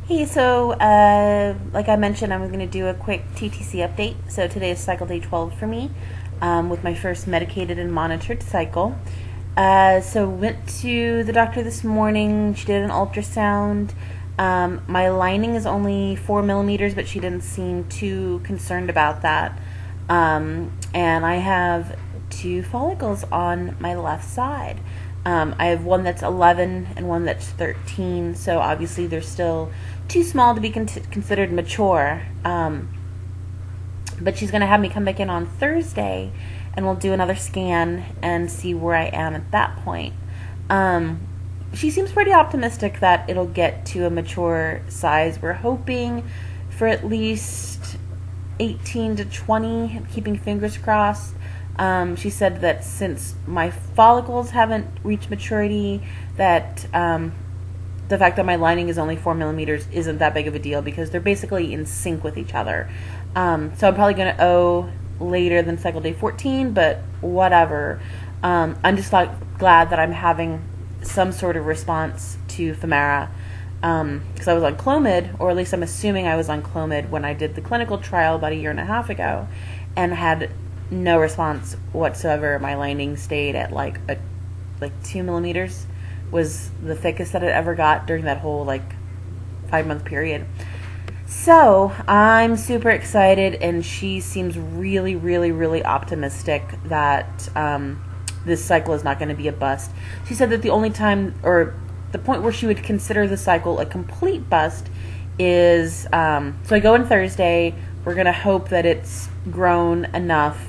Hey, so like I mentioned, I'm going to do a quick TTC update. So today is cycle day 12 for me, with my first medicated and monitored cycle. So went to the doctor this morning. She did an ultrasound. My lining is only 4 millimeters, but she didn't seem too concerned about that. And I have two follicles on my left side. I have one that's 11 and one that's 13, so obviously they're still too small to be considered mature. But she's going to have me come back in on Thursday, and we'll do another scan and see where I am at that point. She seems pretty optimistic that it'll get to a mature size. We're hoping for at least 18 to 20, keeping fingers crossed. She said that since my follicles haven't reached maturity, that the fact that my lining is only 4 millimeters isn't that big of a deal because they're basically in sync with each other. So I'm probably going to owe later than cycle day 14, but whatever. I'm just glad that I'm having some sort of response to Femara, because I was on Clomid, or at least I'm assuming I was on Clomid when I did the clinical trial about a year and a half ago, and had no response whatsoever. My lining stayed at like 2 millimeters was the thickest that it ever got during that whole 5-month period. So I'm super excited, and she seems really, really, really optimistic that this cycle is not going to be a bust. She said that the only time, or the point where she would consider the cycle a complete bust is, so I go in Thursday, we're going to hope that it's grown enough,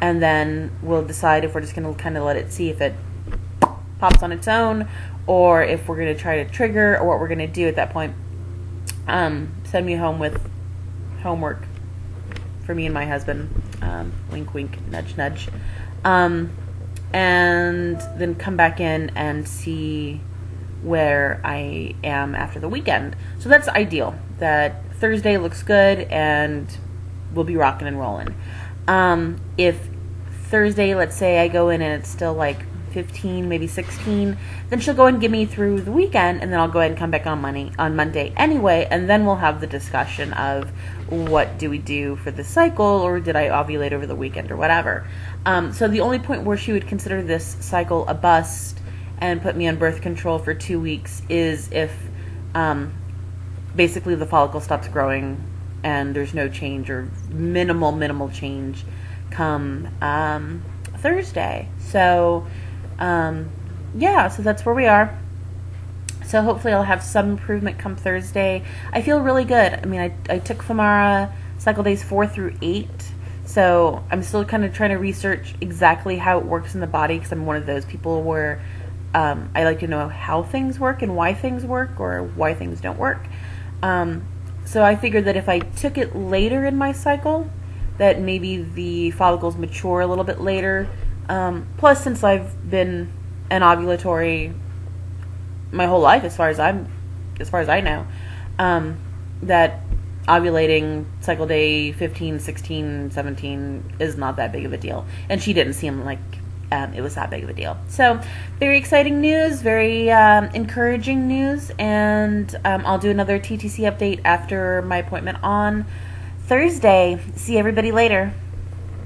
and then we'll decide if we're just going to kind of let it see if it pops on its own, or if we're going to try to trigger, or what we're going to do at that point. Send me home with homework for me and my husband. Wink, wink, nudge, nudge. And then come back in and see where I am after the weekend. So that's ideal. That Thursday looks good, and we'll be rocking and rolling. If Thursday, let's say I go in and it's still 15, maybe 16, then she'll go and get me through the weekend, and then I'll go ahead and come back on Monday anyway, and then we'll have the discussion of what do we do for the cycle, or did I ovulate over the weekend, or whatever. So the only point where she would consider this cycle a bust and put me on birth control for 2 weeks is if basically the follicle stops growing and there's no change, or minimal change come Thursday. So yeah, so that's where we are. So hopefully I'll have some improvement come Thursday. I feel really good. I mean, I took Femara cycle days 4 through 8, so I'm still kind of trying to research exactly how it works in the body, because I'm one of those people where I like to know how things work and why things work, or why things don't work. So I figured that if I took it later in my cycle, that maybe the follicles mature a little bit later. Plus, since I've been an ovulatory my whole life, as far as I know, that ovulating cycle day 15, 16, 17 is not that big of a deal. And she didn't seem like it was that big of a deal. So very exciting news, very encouraging news, and I'll do another TTC update after my appointment on Thursday. See everybody later.